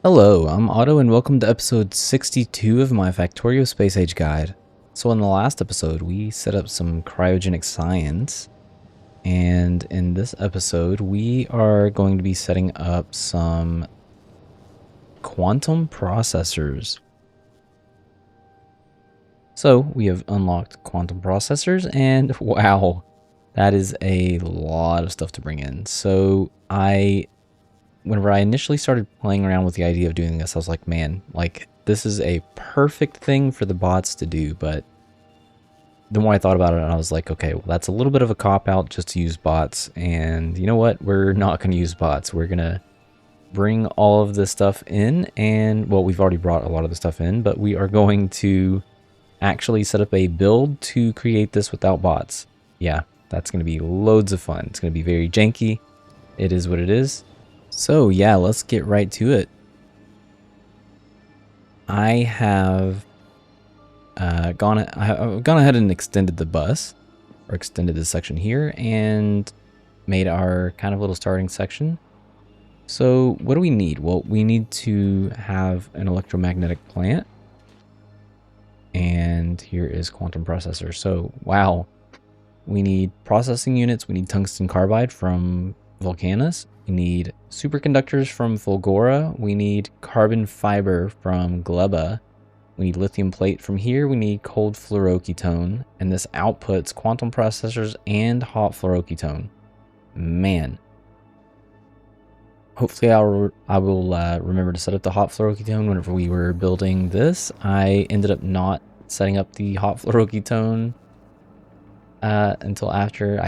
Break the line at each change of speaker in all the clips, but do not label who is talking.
Hello, I'm Otto and welcome to episode 62 of my Factorio Space Age Guide. So in the last episode, we set up some cryogenic science, and in this episode, we are going to be setting up some quantum processors. So we have unlocked quantum processors, and wow, that is a lot of stuff to bring in. So whenever I initially started playing around with the idea of doing this, I was like, man, like this is a perfect thing for the bots to do. But the more I thought about it, I was like, okay, well, that's a little bit of a cop out just to use bots. And you know what? We're not going to use bots. We're going to bring all of this stuff in. And well, we've already brought a lot of the stuff in, but we are going to actually set up a build to create this without bots. Yeah, that's going to be loads of fun. It's going to be very janky. It is what it is. So yeah, let's get right to it. I have gone ahead and extended the bus, or extended this section here, and made our kind of little starting section. So what do we need? Well, we need to have an electromagnetic plant. And here is quantum processor. So wow, we need processing units. We need tungsten carbide from Volcanus. We need superconductors from Fulgora. We need carbon fiber from Gleba. We need lithium plate from here. We need cold fluoroketone. And this outputs quantum processors and hot fluoroketone. Man. Hopefully I will remember to set up the hot fluoroketone whenever we were building this. I ended up not setting up the hot fluoroketone until after.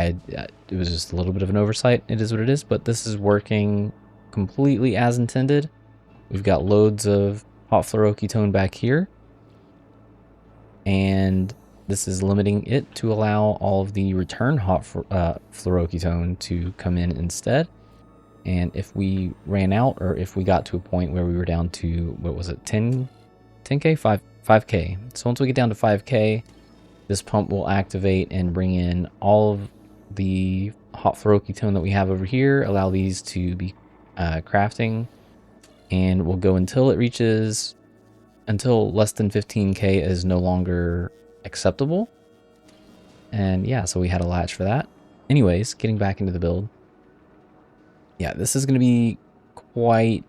It was just a little bit of an oversight. It is what it is, but this is working completely as intended. We've got loads of hot fluoroketone back here, and this is limiting it to allow all of the return hot fluoroketone to come in instead. And if we ran out, or if we got to a point where we were down to, what was it, 10k, 5k. So once we get down to 5k, this pump will activate and bring in all of the hot fluoroketone that we have over here, allow these to be crafting, and we'll go until less than 15k is no longer acceptable. And yeah, so we had a latch for that. Anyways, getting back into the build. Yeah, this is going to be quite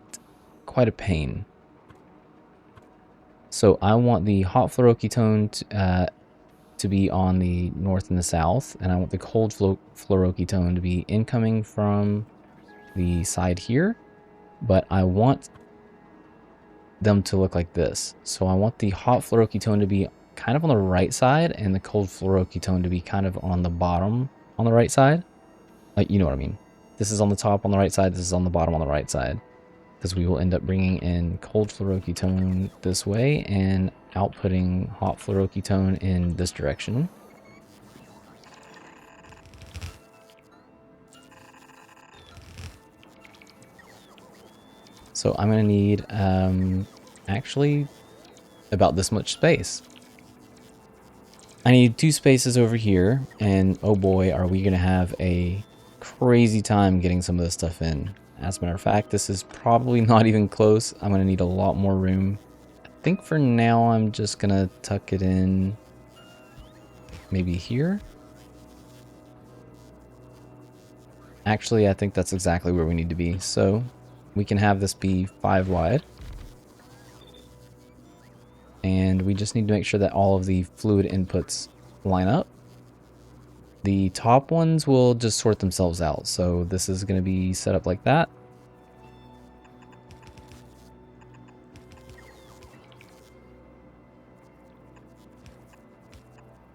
a pain. So I want the hot fluoroketone to be on the north and the south, and I want the cold fluoroketone to be incoming from the side here, but I want them to look like this. So I want the hot fluoroketone to be kind of on the right side and the cold fluoroketone to be kind of on the bottom on the right side. Like, you know what I mean? This is on the top on the right side, this is on the bottom on the right side, because we will end up bringing in cold fluoroketone this way and outputting hot fluoroketone in this direction. So I'm going to need actually about this much space. I need 2 spaces over here, and oh boy, are we going to have a crazy time getting some of this stuff in. As a matter of fact, this is probably not even close. I'm going to need a lot more room. I think for now I'm just going to tuck it in maybe here. Actually, I think that's exactly where we need to be. So we can have this be 5 wide. And we just need to make sure that all of the fluid inputs line up. The top ones will just sort themselves out. So this is going to be set up like that.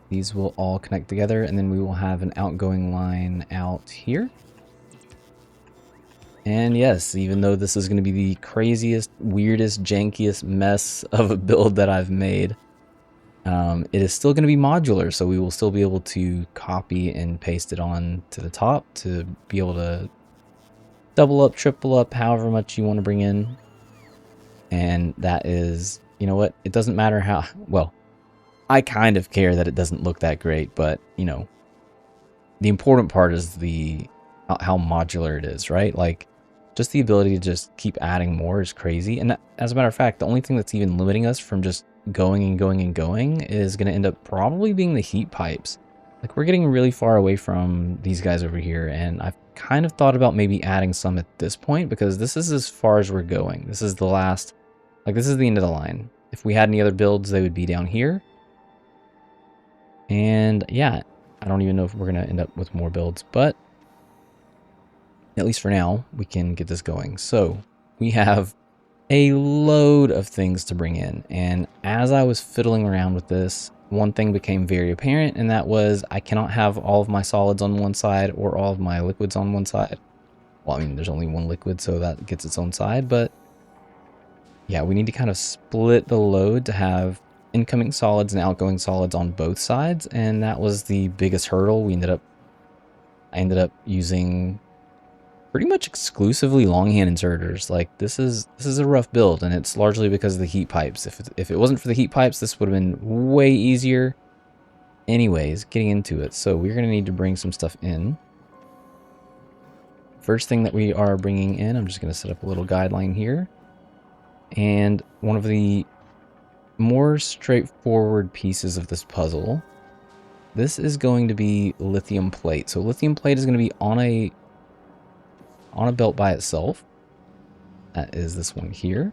These will all connect together, and then we will have an outgoing line out here. And yes, even though this is going to be the craziest, weirdest, jankiest mess of a build that I've made, it is still going to be modular, so we will still be able to copy and paste it on to the top to be able to double up, triple up, however much you want to bring in. And that is, you know what, it doesn't matter how, well, I kind of care that it doesn't look that great, but, you know, the important part is how modular it is, right? Like, just the ability to just keep adding more is crazy. And as a matter of fact, the only thing that's even limiting us from just going and going and going is going to end up probably being the heat pipes. Like, we're getting really far away from these guys over here, and I've kind of thought about maybe adding some at this point, because this is as far as we're going. This is the last, like, this is the end of the line. If we had any other builds, they would be down here. And yeah, I don't even know if we're going to end up with more builds, but at least for now, we can get this going. So we have a load of things to bring in. And as I was fiddling around with this, one thing became very apparent, and that was I cannot have all of my solids on one side or all of my liquids on one side. Well, I mean, there's only one liquid, so that gets its own side, but yeah, we need to kind of split the load to have incoming solids and outgoing solids on both sides, and that was the biggest hurdle. I ended up using pretty much exclusively longhand inserters. Like, this is a rough build, and it's largely because of the heat pipes. If it wasn't for the heat pipes, this would have been way easier. Anyways, getting into it. So we're going to need to bring some stuff in. First thing that we are bringing in, I'm just going to set up a little guideline here. And one of the more straightforward pieces of this puzzle, this is going to be lithium plate. So lithium plate is going to be on a belt by itself. That is this one here.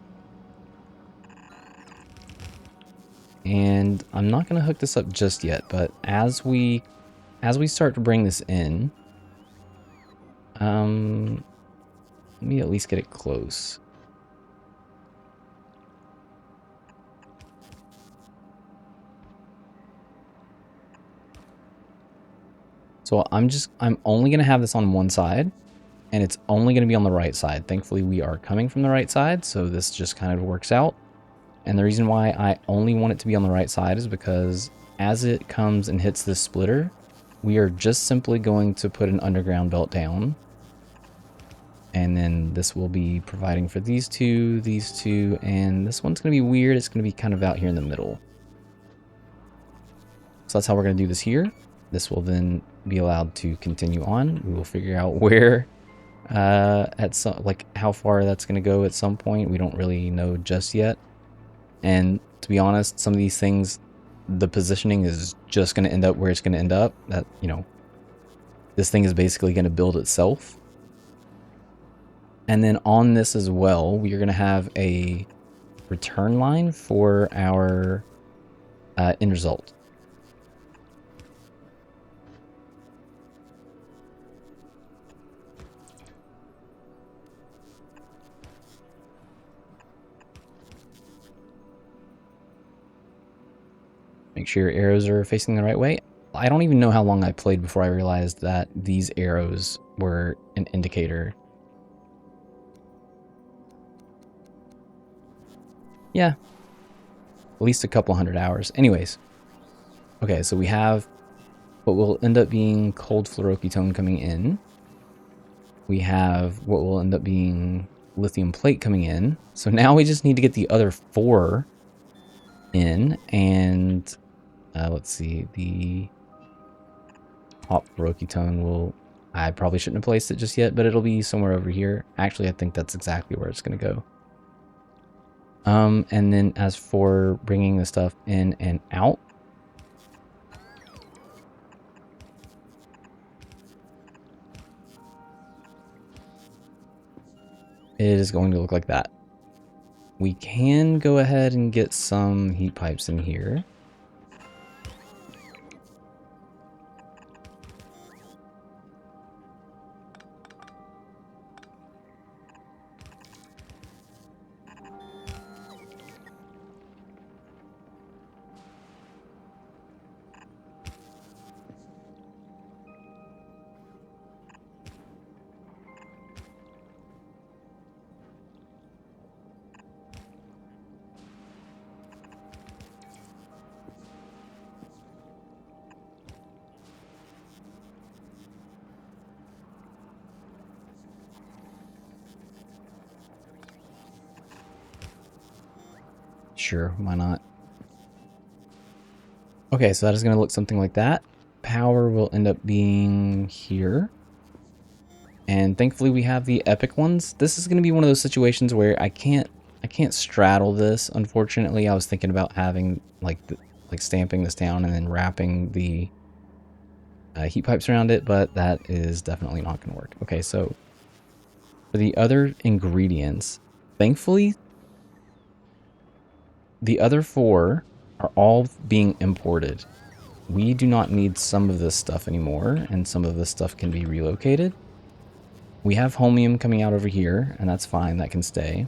And I'm not going to hook this up just yet, but as we start to bring this in, let me at least get it close. So I'm only going to have this on one side, and it's only going to be on the right side. Thankfully, we are coming from the right side, so this just kind of works out. And the reason why I only want it to be on the right side is because as it comes and hits this splitter, we are just simply going to put an underground belt down. And then this will be providing for these two, and this one's going to be weird. It's going to be kind of out here in the middle. So that's how we're going to do this here. This will then be allowed to continue on. We will figure out where, like how far that's going to go at some point. We don't really know just yet. And to be honest, some of these things, the positioning is just going to end up where it's going to end up. That, you know, this thing is basically going to build itself. And then on this as well, we are going to have a return line for our end result. Make sure your arrows are facing the right way. I don't even know how long I played before I realized that these arrows were an indicator. Yeah, at least a couple 100 hours. Anyways, okay, so we have what will end up being cold fluoroketone coming in. We have what will end up being lithium plate coming in. So now we just need to get the other 4 in, and let's see, the hot fluoroketone will, I probably shouldn't have placed it just yet, but it'll be somewhere over here. Actually, I think that's exactly where it's going to go. And then as for bringing the stuff in and out, it is going to look like that. We can go ahead and get some heat pipes in here. Sure, why not? Okay, so that is going to look something like that. Power will end up being here. And thankfully we have the epic ones. This is going to be one of those situations where I can't straddle this. Unfortunately, I was thinking about having like stamping this down and then wrapping the heat pipes around it, but that is definitely not going to work. Okay, so for the other ingredients, thankfully, the other 4 are all being imported. We do not need some of this stuff anymore, and some of this stuff can be relocated. We have holmium coming out over here, and that's fine. That can stay.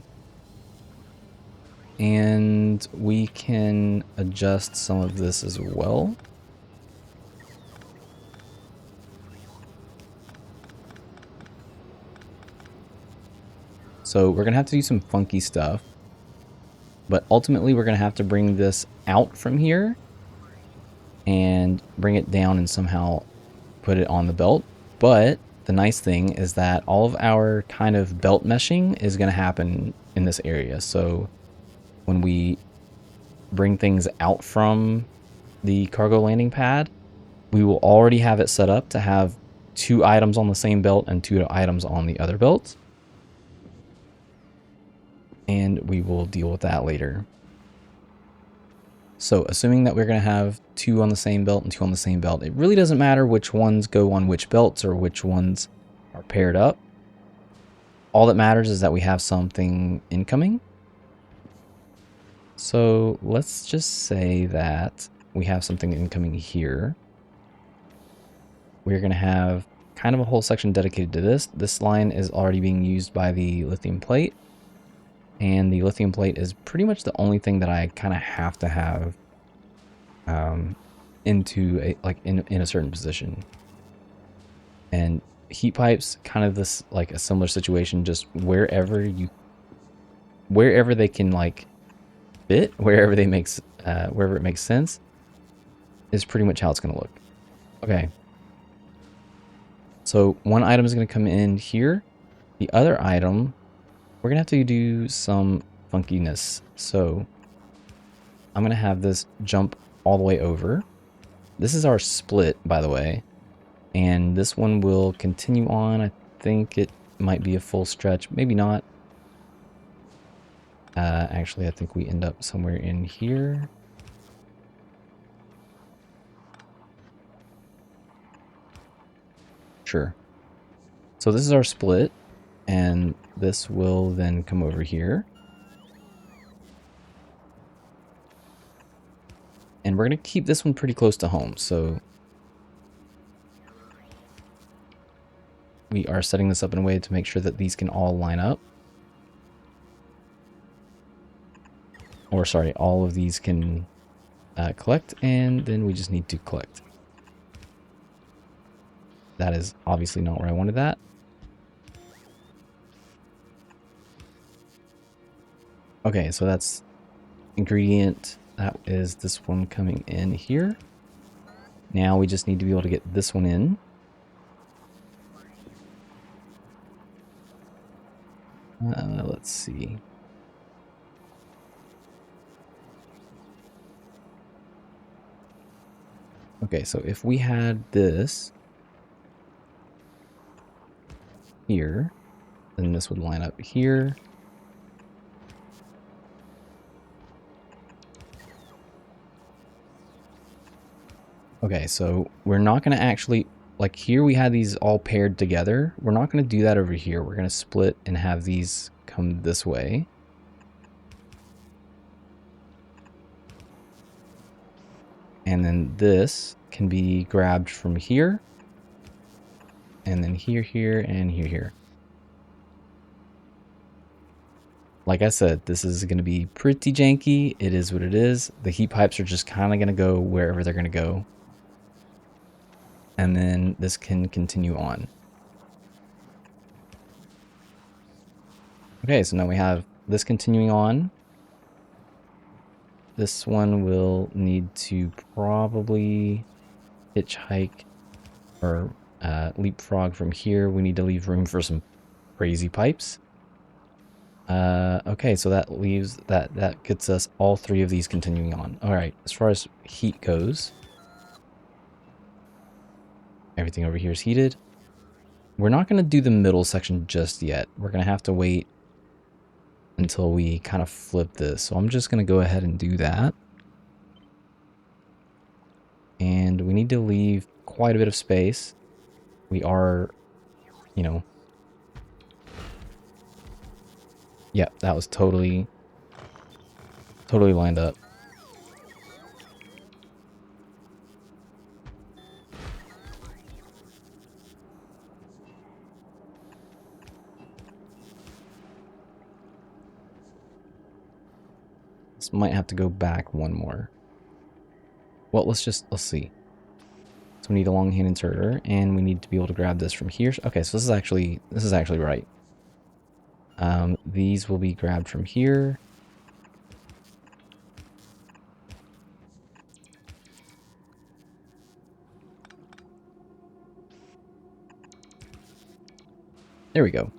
And we can adjust some of this as well. So we're going to have to do some funky stuff. But ultimately, we're going to have to bring this out from here and bring it down and somehow put it on the belt. But the nice thing is that all of our kind of belt meshing is going to happen in this area. So when we bring things out from the cargo landing pad, we will already have it set up to have 2 items on the same belt and 2 items on the other belt. And we will deal with that later. So assuming that we're going to have 2 on the same belt and 2 on the same belt, it really doesn't matter which ones go on which belts or which ones are paired up. All that matters is that we have something incoming. So let's just say that we have something incoming here. We're going to have kind of a whole section dedicated to this. This line is already being used by the lithium plate. And the lithium plate is pretty much the only thing that I kind of have to have into a, like in a certain position. And heat pipes, kind of this like a similar situation, just wherever they can like fit, wherever it makes sense, is pretty much how it's going to look. Okay. So one item is going to come in here. The other item, we're going to have to do some funkiness. So I'm going to have this jump all the way over. This is our split, by the way. And this one will continue on. I think it might be a full stretch. Maybe not. Actually, I think we end up somewhere in here. Sure. So this is our split. And this will then come over here. And we're going to keep this one pretty close to home. So we are setting this up in a way to make sure that these can all line up. Or sorry, all of these can collect, and then we just need to collect. That is obviously not where I wanted that. Okay, so that's ingredient. That is this one coming in here. Now we just need to be able to get this one in. Let's see. Okay, so if we had this here, then this would line up here. Okay, so we're not going to actually, like here we had these all paired together. We're not going to do that over here. We're going to split and have these come this way. And then this can be grabbed from here. And then here, here, and here, here. Like I said, this is going to be pretty janky. It is what it is. The heat pipes are just kind of going to go wherever they're going to go. And then this can continue on. Okay, so now we have this continuing on. This one will need to probably hitchhike or leapfrog from here. We need to leave room for some crazy pipes. Okay, so that leaves that gets us all 3 of these continuing on. All right, as far as heat goes, everything over here is heated. We're not going to do the middle section just yet. We're going to have to wait until we kind of flip this. So I'm just going to go ahead and do that. And we need to leave quite a bit of space. We are, you know... Yeah, that was totally lined up. This might have to go back one more. Well, let's see. So we need a long hand inserter, and we need to be able to grab this from here. Okay, so this is actually right. These will be grabbed from here. There we go.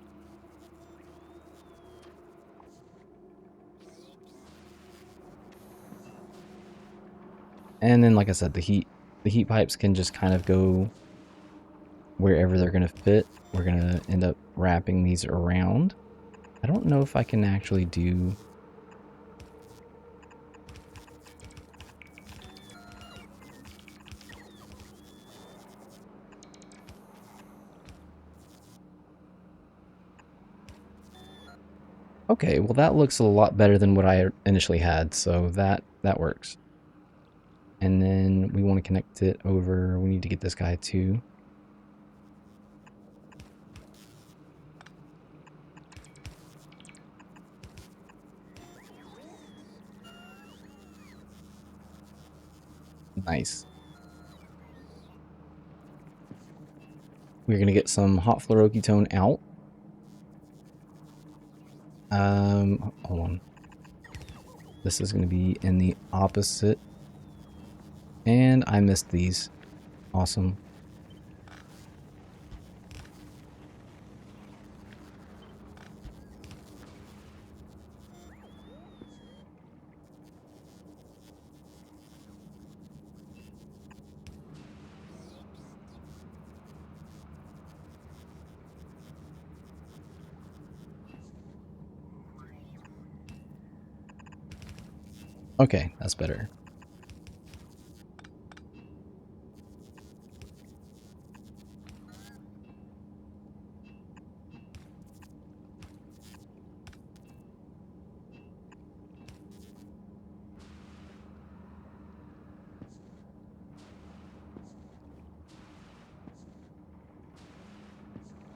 And then, like I said, the heat pipes can just kind of go wherever they're going to fit. We're going to end up wrapping these around. I don't know if I can actually do... Okay, well that looks a lot better than what I initially had, so that works. And then we want to connect it over, we need to get this guy too. Nice. We're going to get some hot fluoro ketone out. Hold on. This is going to be in the opposite. And I missed these. Awesome. Okay, that's better.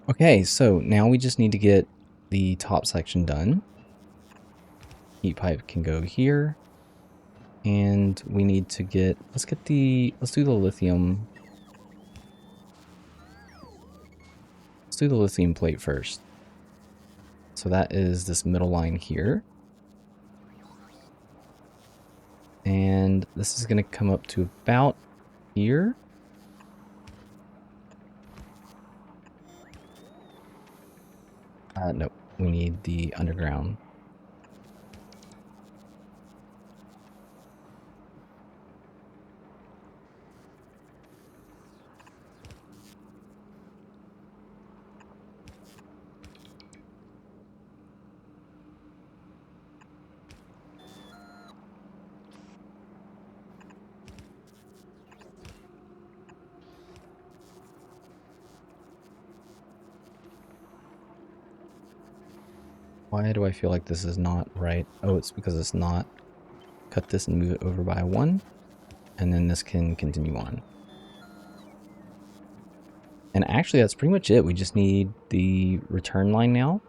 Okay, so now we just need to get the top section done. Heat pipe can go here. And we need to get, let's do the lithium. Let's do the lithium plate first. So that is this middle line here. And this is going to come up to about here. No, we need the underground. Why do I feel like this is not right? Oh, it's because it's not. Cut this and move it over by 1. And then this can continue on. And actually, that's pretty much it. We just need the return line now.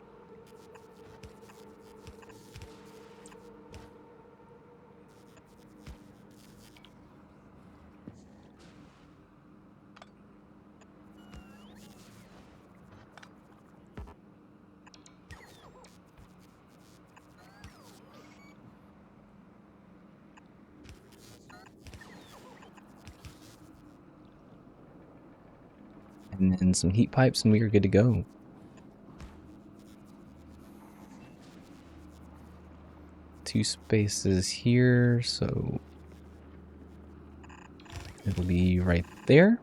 And then some heat pipes and we are good to go. Two spaces here, so it'll be right there.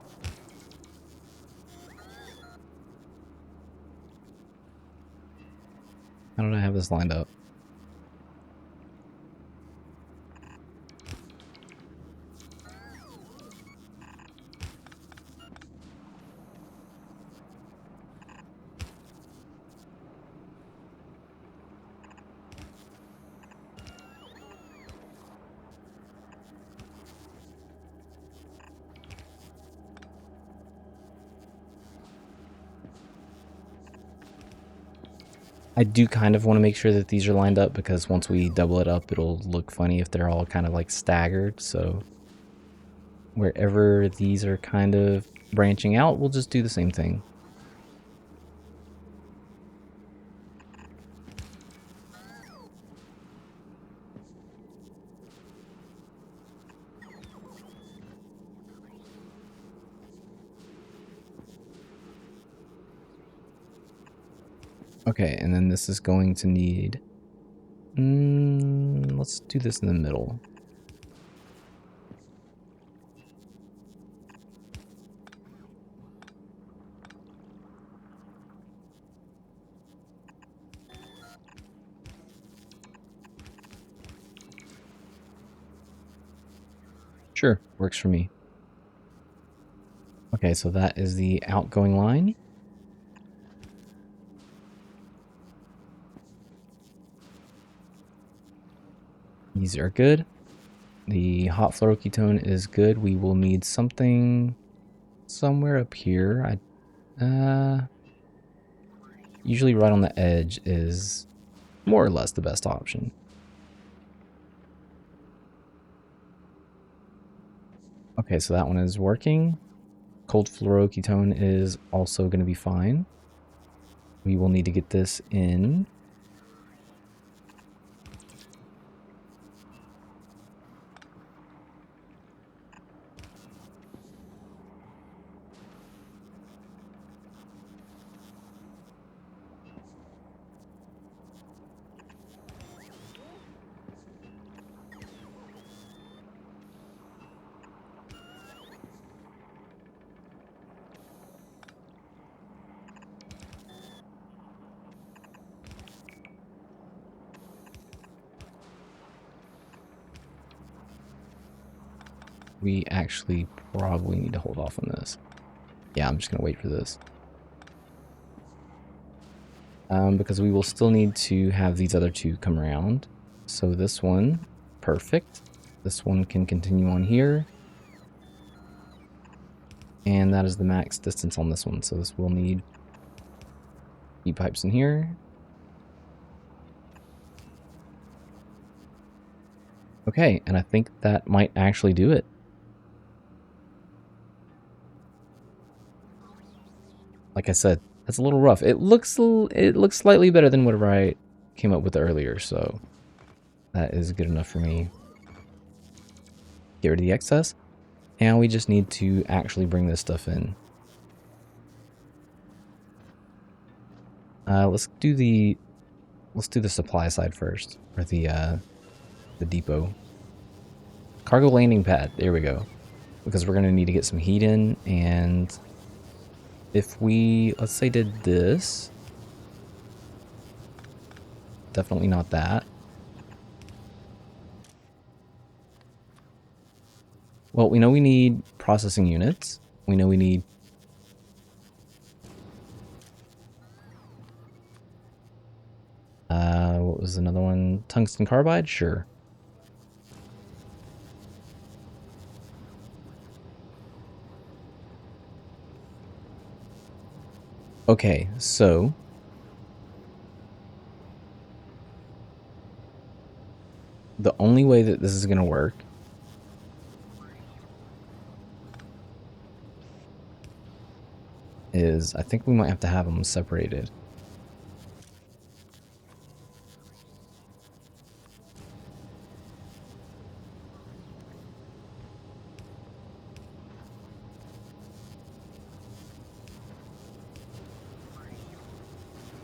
How did I have this lined up? I do kind of want to make sure that these are lined up because once we double it up, it'll look funny if they're all kind of like staggered. So wherever these are kind of branching out, we'll just do the same thing. Okay, and then this is going to need... let's do this in the middle. Sure, works for me. Okay, so that is the outgoing line. These are good. The hot fluoroketone is good. We will need something somewhere up here. Usually right on the edge is more or less the best option. Okay, so that one is working. Cold fluoroketone is also going to be fine. We will need to get this in. We actually probably need to hold off on this. Yeah, I'm just going to wait for this. Because we will still need to have these other two come around. So this one, perfect. This one can continue on here. And that is the max distance on this one. So this will need heat pipes in here. Okay, and I think that might actually do it. Like I said, that's a little rough. It looks slightly better than whatever I came up with earlier, so that is good enough for me. Get rid of the excess. And we just need to actually bring this stuff in. Let's do the supply side first, or the depot. Cargo landing pad. There we go. Because we're gonna need to get some heat in, and if we, let's say, did this, definitely not that. Well, we know we need processing units. We know we need what was another one? Tungsten carbide? Sure. Okay, so the only way that this is going to work is I think we might have to have them separated.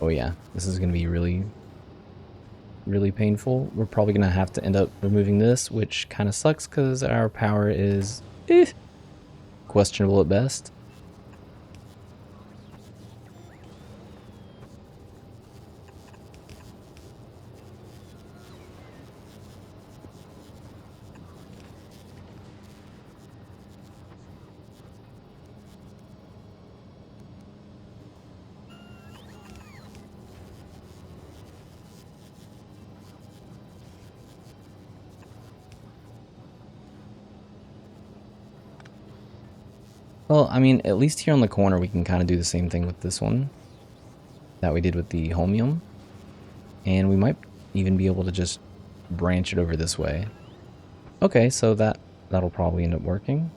Oh yeah, this is going to be really, really painful. We're probably going to have to end up removing this, which kind of sucks because our power is questionable at best. Well, I mean, at least here on the corner, we can kind of do the same thing with this one that we did with the holmium. And we might even be able to just branch it over this way. Okay, so that'll probably end up working.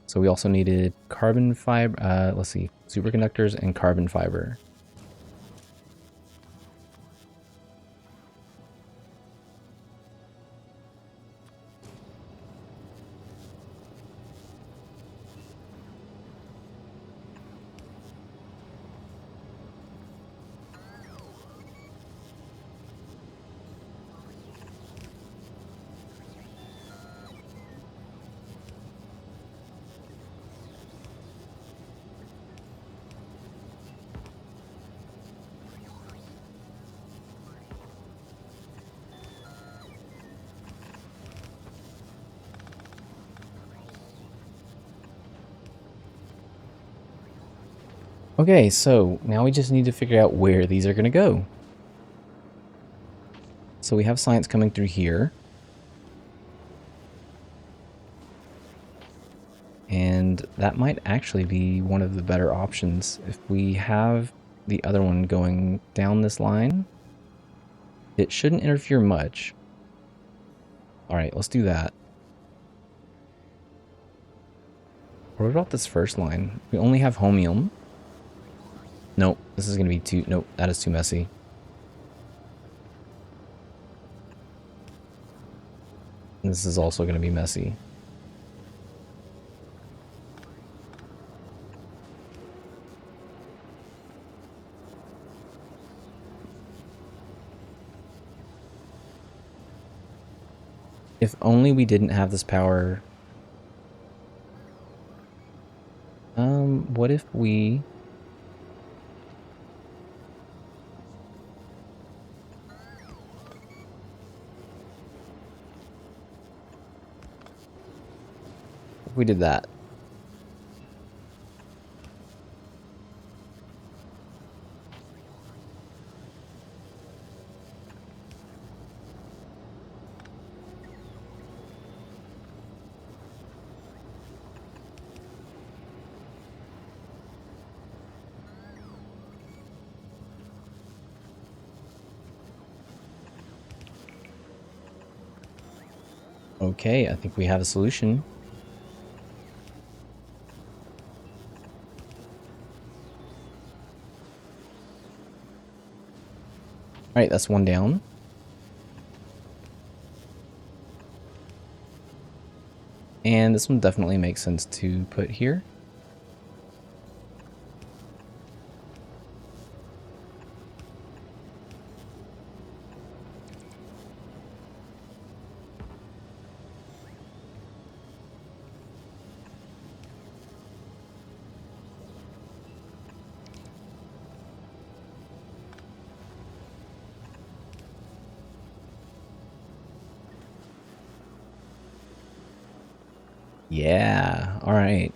So we also needed carbon fiber, let's see, superconductors and carbon fiber. Okay, so now we just need to figure out where these are going to go. So we have science coming through here. And that might actually be one of the better options. If we have the other one going down this line, it shouldn't interfere much. All right, let's do that. What about this first line? We only have homium. Nope, this is going to be too... Nope, that is too messy. This is also going to be messy. If only we didn't have this power. What if we... If we did that? Okay, I think we have a solution. Alright, that's one down. And this one definitely makes sense to put here. Yeah, alright.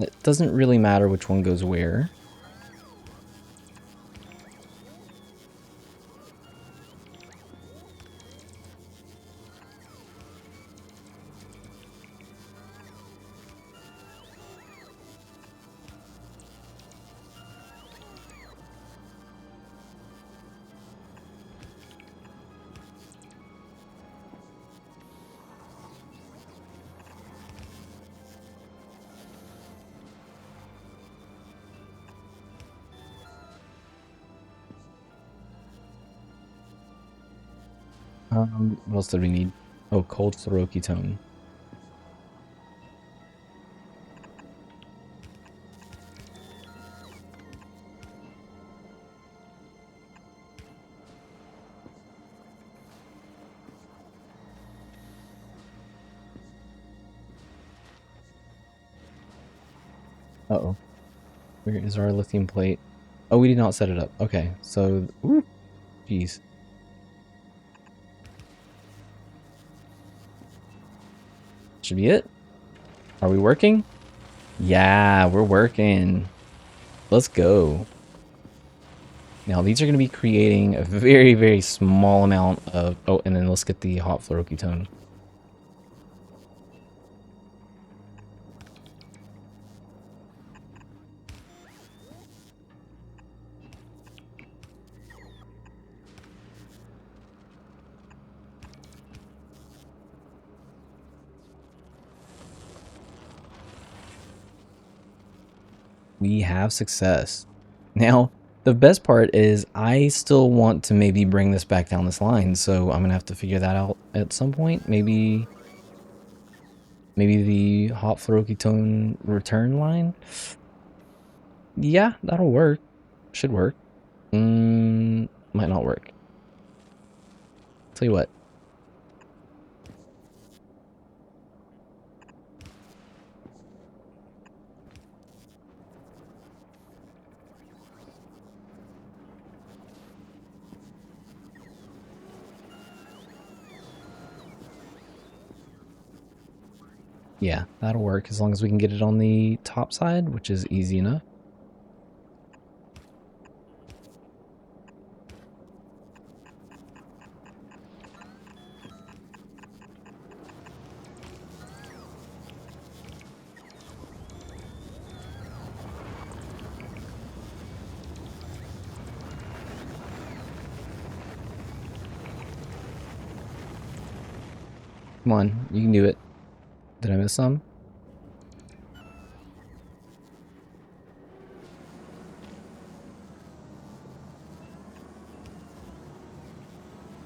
It doesn't really matter which one goes where. What else did we need? Oh, cold Soroki tone. Uh-oh. Where is our lithium plate? Oh, we did not set it up. Okay, so... Ooh, jeez. Should be it. Are we working? Yeah, we're working. Let's go. Now, these are going to be creating a very, very small amount of... Oh, and then let's get the hot fluoroketone. We have success. Now, the best part is I still want to maybe bring this back down this line, so I'm going to have to figure that out at some point. Maybe the hot fluoroketone return line? Yeah, that'll work. Should work. Might not work. Tell you what. Yeah, that'll work as long as we can get it on the top side, which is easy enough. Come on, you can do it. Did I miss some?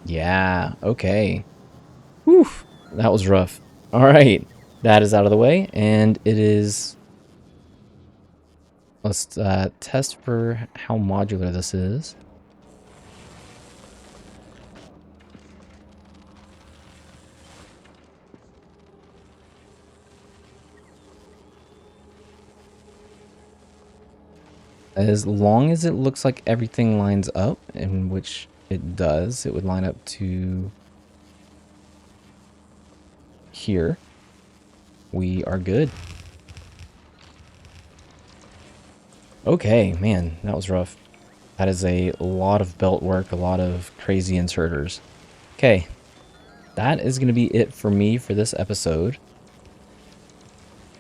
Yeah, okay. Whew, that was rough. All right, that is out of the way, and it is... Let's test for how modular this is. As long as it looks like everything lines up, in which it does, it would line up to here. We are good. Okay, man, that was rough. That is a lot of belt work, a lot of crazy inserters. Okay, that is going to be it for me for this episode.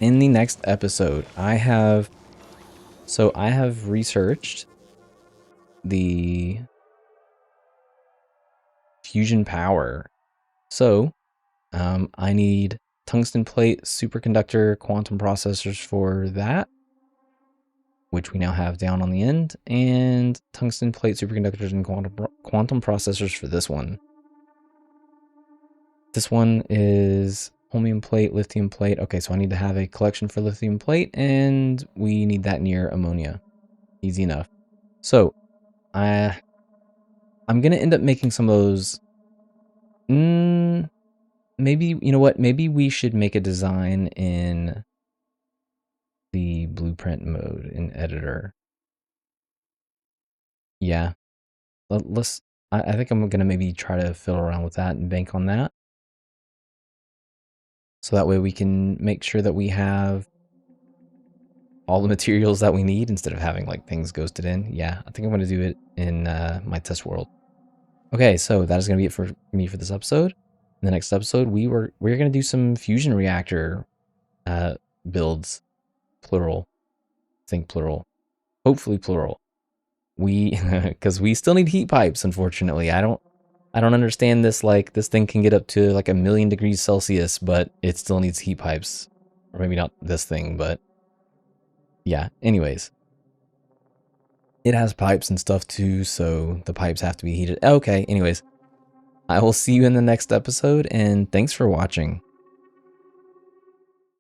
In the next episode, I have researched the fusion power. So, I need tungsten plate superconductor quantum processors for that, which we now have down on the end, and tungsten plate superconductors and quantum processors for this one. This one is holmium plate, lithium plate. Okay, so I need to have a collection for lithium plate, and we need that near ammonia. Easy enough. So, I'm going to end up making some of those. Maybe, you know what? Maybe we should make a design in the blueprint mode in editor. Yeah. Let's, I think I'm going to maybe try to fiddle around with that and bank on that. So that way we can make sure that we have all the materials that we need instead of having like things ghosted in. Yeah, I think I'm going to do it in my test world. Okay, so that is going to be it for me for this episode. In the next episode, we're going to do some fusion reactor builds, plural. Think plural. Hopefully plural. We because we still need heat pipes, unfortunately. I don't understand this, like this thing can get up to like 1,000,000 degrees Celsius, but it still needs heat pipes. Or maybe not this thing, but yeah, anyways. It has pipes and stuff too, so the pipes have to be heated. Okay, anyways. I will see you in the next episode, and thanks for watching.